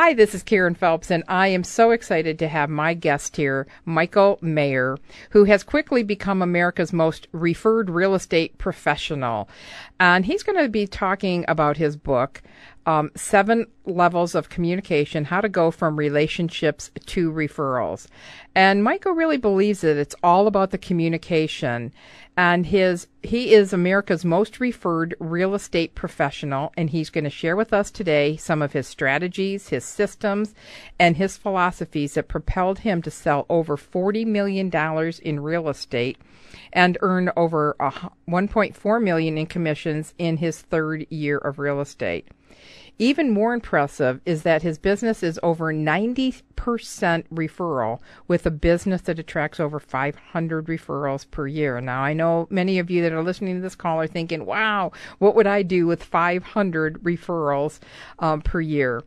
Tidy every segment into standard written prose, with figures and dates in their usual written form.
Hi, this is Karen Phelps, and I am so excited to have my guest here, Michael Maher, who has quickly become America's most referred real estate professional. And he's going to be talking about his book, 7 Levels of Communication, How to Go from Relationships to Referrals. And Michael really believes that it's all about the communication. And he is America's most referred real estate professional, and he's going to share with us today some of his strategies, his systems, and his philosophies that propelled him to sell over $40 million in real estate and earn over $1.4 million in commissions in his 3rd year of real estate. Even more impressive is that his business is over 90% referral, with a business that attracts over 500 referrals per year. Now, I know many of you that are listening to this call are thinking, wow, what would I do with 500 referrals per year?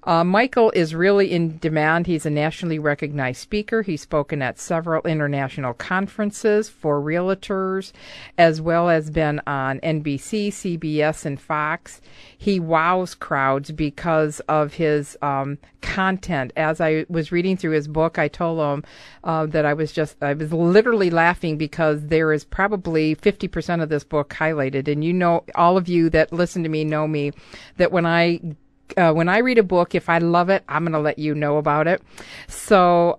Michael is really in demand. He's a nationally recognized speaker. He's spoken at several international conferences for realtors, as well as been on NBC, CBS, and Fox. He wows crowds because of his content. As I was reading through his book, I told him that I was literally laughing because there is probably 50% of this book highlighted. And you know, all of you that listen to me know me, that when I read a book, if I love it, I'm going to let you know about it. So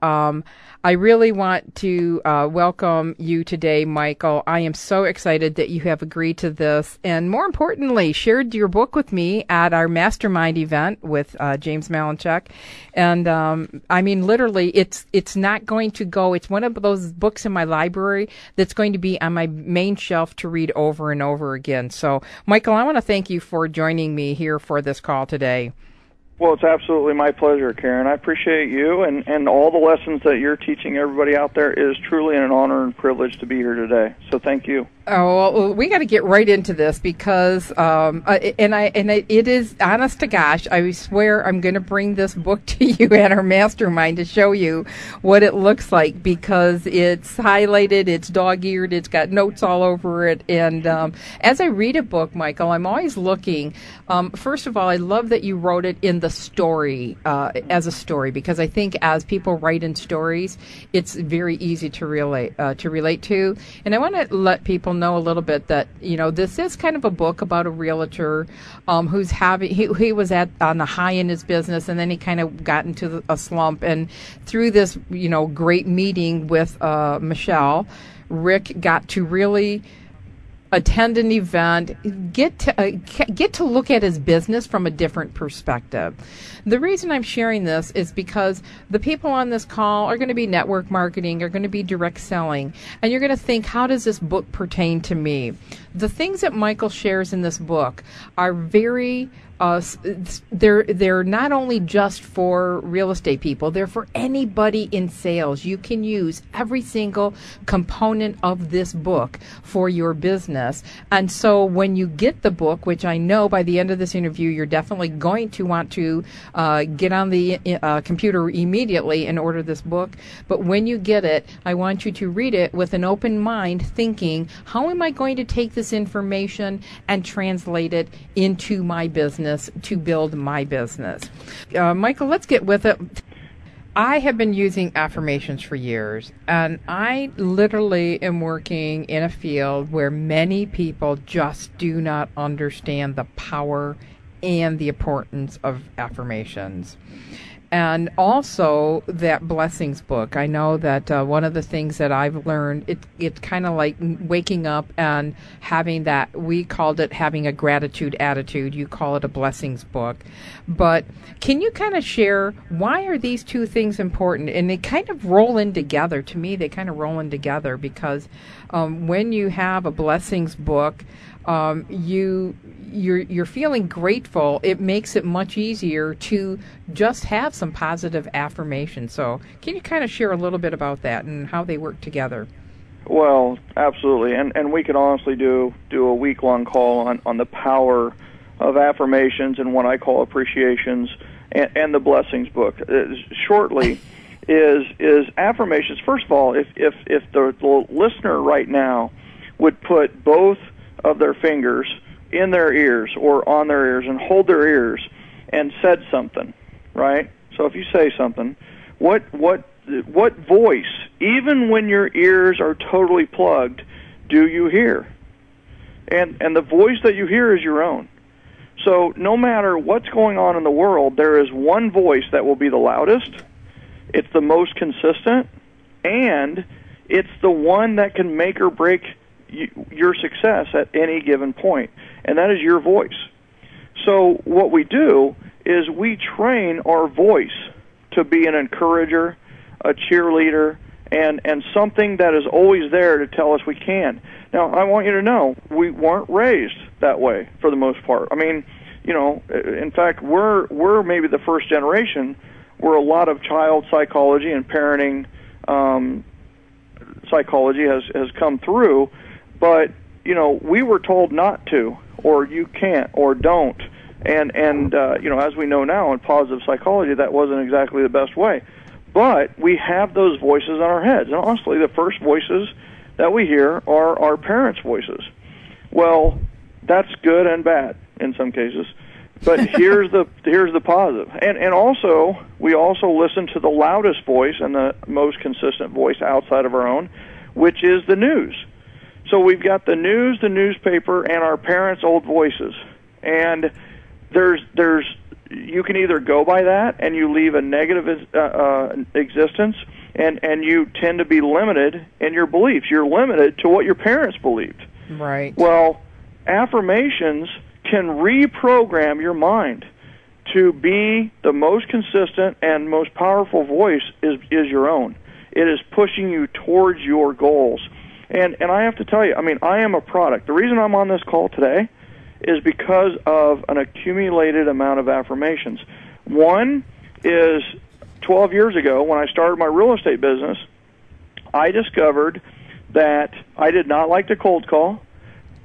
I really want to welcome you today, Michael. I am so excited that you have agreed to this, and more importantly, shared your book with me at our mastermind event with James Malinchuk. And I mean, literally, it's not going to go. It's one of those books in my library that's going to be on my main shelf to read over and over again. So, Michael, I want to thank you for joining me here for this call today. Well, it's absolutely my pleasure, Karen. I appreciate you, and all the lessons that you're teaching everybody out there. Is truly an honor and privilege to be here today. So thank you. Oh, well, we got to get right into this because, it is, honest to gosh, I swear I'm going to bring this book to you at our mastermind to show you what it looks like, because it's highlighted, it's dog-eared, it's got notes all over it. And as I read a book, Michael, I'm always looking. First of all, I love that you wrote it in the story, as a story, because I think as people write in stories, it's very easy to relate to. And I want to let people know a little bit that, you know, this is kind of a book about a realtor who's having, he was on the high in his business, and then he kind of got into a slump. And through this, you know, great meeting with Michelle, Rick got to really attend an event, get to look at his business from a different perspective. The reason I'm sharing this is because the people on this call are going to be network marketing, are going to be direct selling, and you're going to think, how does this book pertain to me? The things that Michael shares in this book are very they're not only just for real estate people, they're for anybody in sales. You can use every single component of this book for your business. And so when you get the book, which I know by the end of this interview you're definitely going to want to get on the computer immediately and order this book, but when you get it, I want you to read it with an open mind, thinking, how am I going to take this information and translate it into my business to build my business? Michael, let's get with it. I have been using affirmations for years, and I literally am working in a field where many people just do not understand the power and the importance of affirmations. And also that blessings book. I know that one of the things that I've learned, it's kind of like waking up and having that, we called it having a gratitude attitude. You call it a blessings book. But can you kind of share, why are these two things important? And they kind of roll in together. To me, they kind of roll in together because when you have a blessings book, you're feeling grateful. It makes it much easier to just have some positive affirmation. So can you kind of share a little bit about that and how they work together? Well, absolutely. And we could honestly do a week-long call on the power of affirmations and what I call appreciations and the blessings book. Shortly, is affirmations. First of all, if the listener right now would put both of their fingers in their ears or on their ears and hold their ears and said something, right? So if you say something, what voice, even when your ears are totally plugged, do you hear? And the voice that you hear is your own. So no matter what's going on in the world, there is one voice that will be the loudest, it's the most consistent, and it's the one that can make or break your success at any given point, and that is your voice. So what we do is we train our voice to be an encourager, a cheerleader, and something that is always there to tell us we can. Now, I want you to know, we weren't raised that way for the most part. I mean, you know, in fact, we're maybe the first generation where a lot of child psychology and parenting psychology has come through, but, you know, we were told not to, or you can't, or don't. And you know, as we know now in positive psychology, that wasn't exactly the best way. But we have those voices in our heads. And honestly, the first voices that we hear are our parents' voices. Well, that's good and bad in some cases. But here's the positive. And also, we also listen to the loudest voice and the most consistent voice outside of our own, which is the news. So we've got the news, the newspaper, and our parents' old voices. And there's you can either go by that and you leave a negative existence, and you tend to be limited in your beliefs. You're limited to what your parents believed. Right. Well, affirmations can reprogram your mind to be the most consistent and most powerful voice is your own. It is pushing you towards your goals. And I have to tell you, I mean, I am a product. The reason I'm on this call today is because of an accumulated amount of affirmations. One is 12 years ago when I started my real estate business, I discovered that I did not like to cold call,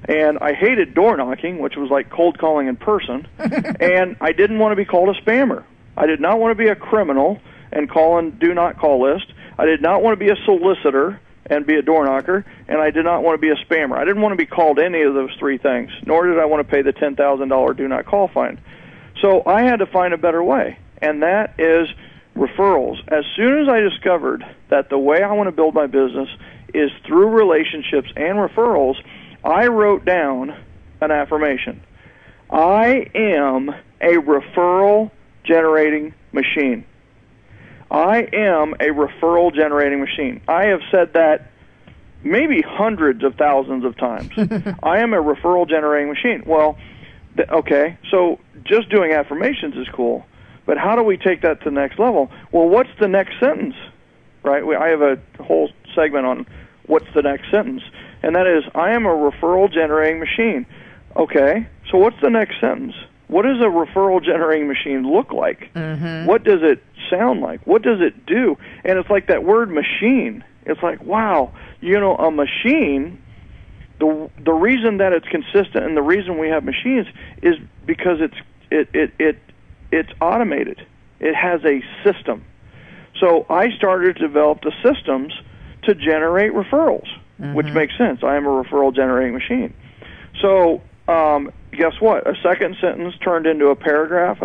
and I hated door knocking, which was like cold calling in person, and I didn't want to be called a spammer. I did not want to be a criminal and call in do not call list. I did not want to be a solicitor and be a door knocker, and I did not want to be a spammer. I didn't want to be called any of those three things, nor did I want to pay the $10,000 do not call fine. So I had to find a better way, and that is referrals. As soon as I discovered that the way I want to build my business is through relationships and referrals, I wrote down an affirmation. I am a referral generating machine. I am a referral generating machine. I have said that maybe hundreds of thousands of times. I am a referral generating machine. Well, okay, so just doing affirmations is cool, but how do we take that to the next level? Well, what's the next sentence, right? I have a whole segment on what's the next sentence, and that is, I am a referral generating machine. Okay, so what's the next sentence? What does a referral generating machine look like? Mm-hmm. What does it sound like? What does it do? And it's like that word machine. It's like, wow, you know, a machine, the reason that it's consistent and the reason we have machines is because it's automated. It has a system. So I started to develop the systems to generate referrals, which makes sense. I am a referral generating machine. So guess what? A second sentence turned into a paragraph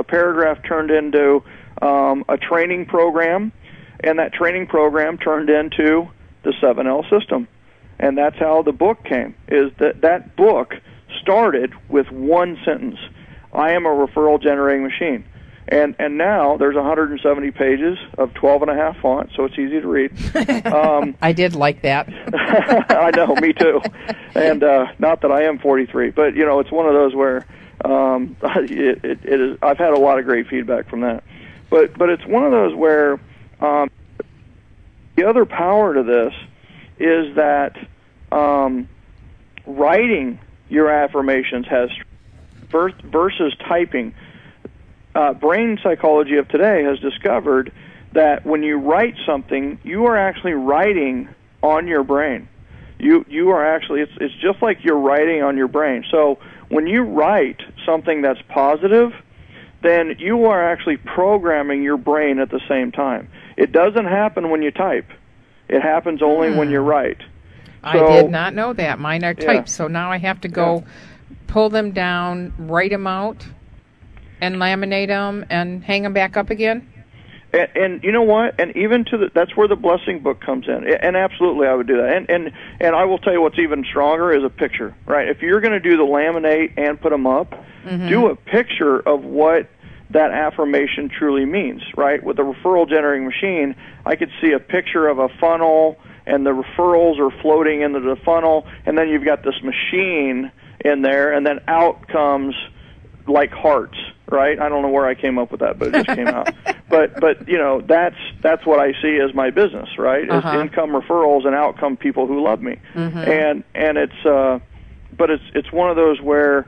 turned into a training program, and that training program turned into the 7L system. And that's how the book came, is that book started with one sentence. I am a referral generating machine. And now there's 170 pages of 12.5 font, so it's easy to read. I did like that. I know, me too. And not that I am 43, but you know, it's one of those where it is. I've had a lot of great feedback from that. But it's one of those where the other power to this is that writing your affirmations has versus typing. Brain psychology of today has discovered that when you write something, you are actually writing on your brain. You are actually, it's just like you're writing on your brain. So when you write something that's positive, then you are actually programming your brain at the same time. It doesn't happen when you type. It happens only when you write. So, I did not know that. Mine are typed, so now I have to go pull them down, write them out. And laminate them and hang them back up again? And you know what? And even that's where the blessing book comes in. And absolutely, I would do that. And I will tell you what's even stronger is a picture, right? If you're going to do the laminate and put them up, do a picture of what that affirmation truly means, right? With the referral generating machine, I could see a picture of a funnel, and the referrals are floating into the funnel, and then you've got this machine in there, and then out comes like hearts, right? I don't know where I came up with that, but it just came out. But you know, that's what I see as my business, right? Is income referrals and out come people who love me. And it's but it's one of those where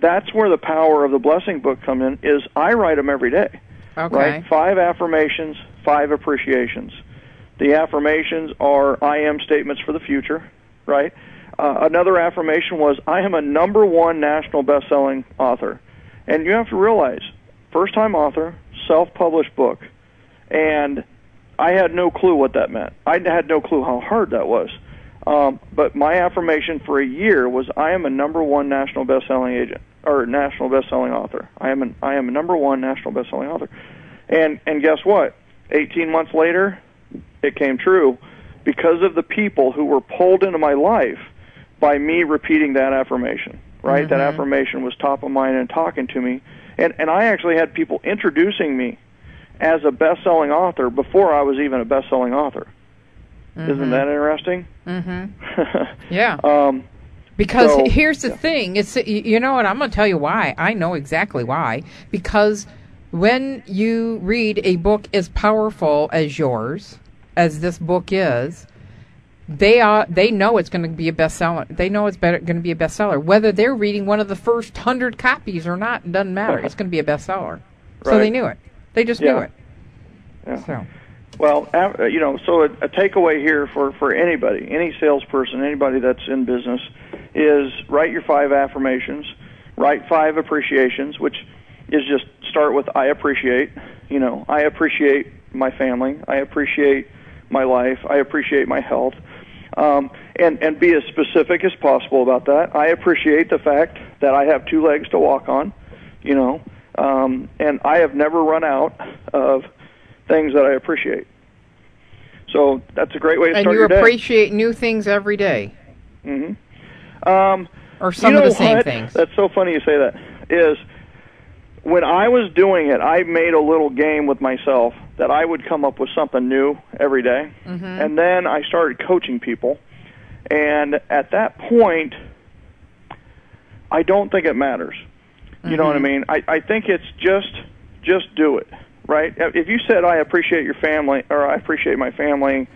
that's where the power of the blessing book come in. Is I write them every day, right? 5 affirmations, 5 appreciations. The affirmations are I am statements for the future, right? Another affirmation was, I am a #1 national best-selling author. And you have to realize, first-time author, self-published book, and I had no clue what that meant. I had no clue how hard that was. But my affirmation for a year was, I am a #1 national best-selling agent, or national best-selling author. I am a #1 national best-selling author. And guess what? 18 months later, it came true because of the people who were pulled into my life by me repeating that affirmation, right? That affirmation was top of mind and talking to me. And I actually had people introducing me as a best-selling author before I was even a best-selling author. Isn't that interesting? Yeah. Because here's the thing. It's, you know what, I'm going to tell you why. I know exactly why. Because when you read a book as powerful as yours, as this book is, they know it's going to be a bestseller. They know it's going to be a bestseller. Whether they're reading one of the first 100 copies or not, it doesn't matter. It's going to be a bestseller. So they knew it. They just knew it. Yeah. So. Well, you know, so a takeaway here for anybody, any salesperson, anybody that's in business, is write your 5 affirmations, write 5 appreciations, which is just start with I appreciate. You know, I appreciate my family. I appreciate my life. I appreciate my health. And be as specific as possible about that. I appreciate the fact that I have 2 legs to walk on, you know, and I have never run out of things that I appreciate. So that's a great way to start your day. And you appreciate new things every day. Or some of the same things. That's so funny you say that. Is when I was doing it, I made a little game with myself that I would come up with something new every day. And then I started coaching people. And at that point, I don't think it matters. You know what I mean? I think it's just do it, right? If you said, I appreciate your family, or I appreciate my family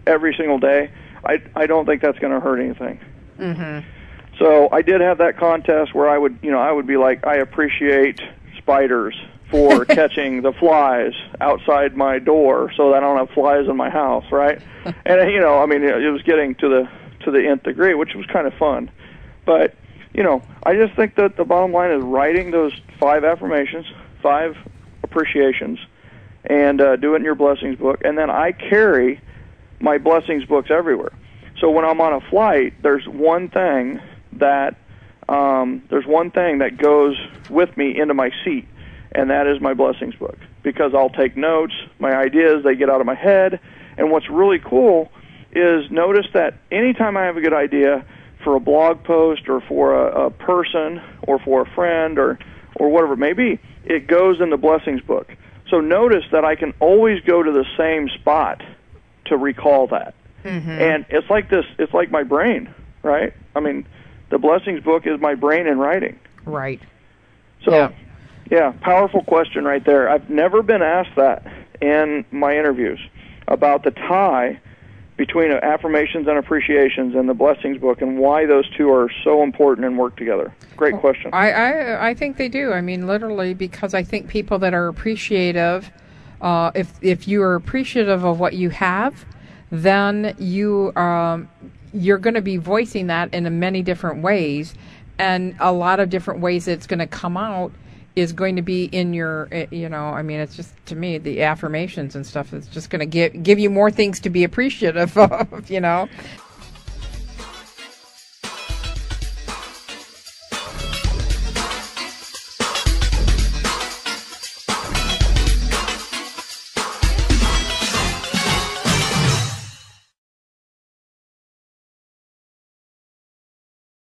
every single day, I don't think that's going to hurt anything. So I did have that contest where I would be like, I appreciate spiders for catching the flies outside my door so that I don't have flies in my house, right? And, you know, I mean, it was getting to the nth degree, which was kind of fun. But, you know, I just think that the bottom line is writing those 5 affirmations, 5 appreciations, and do it in your blessings book. And then I carry my blessings books everywhere. So when I'm on a flight, there's one thing that goes with me into my seat, and that is my blessings book, because I'll take notes, my ideas, they get out of my head. And what's really cool is notice that anytime I have a good idea for a blog post or for a person or for a friend or whatever it may be, it goes in the blessings book. So notice that I can always go to the same spot to recall that. And it's like this, it's like my brain, right? I mean, the blessings book is my brain in writing. Right. So, yeah, powerful question right there. I've never been asked that in my interviews about the tie between affirmations and appreciations and the blessings book and why those two are so important and work together. Great question. I think they do. I mean, literally, because I think people that are appreciative, if you are appreciative of what you have, then you're going to be voicing that in many different ways, and a lot of different ways it's going to come out is going to be in your, you know, I mean, it's just, to me, the affirmations and stuff is just going to give you more things to be appreciative of, you know.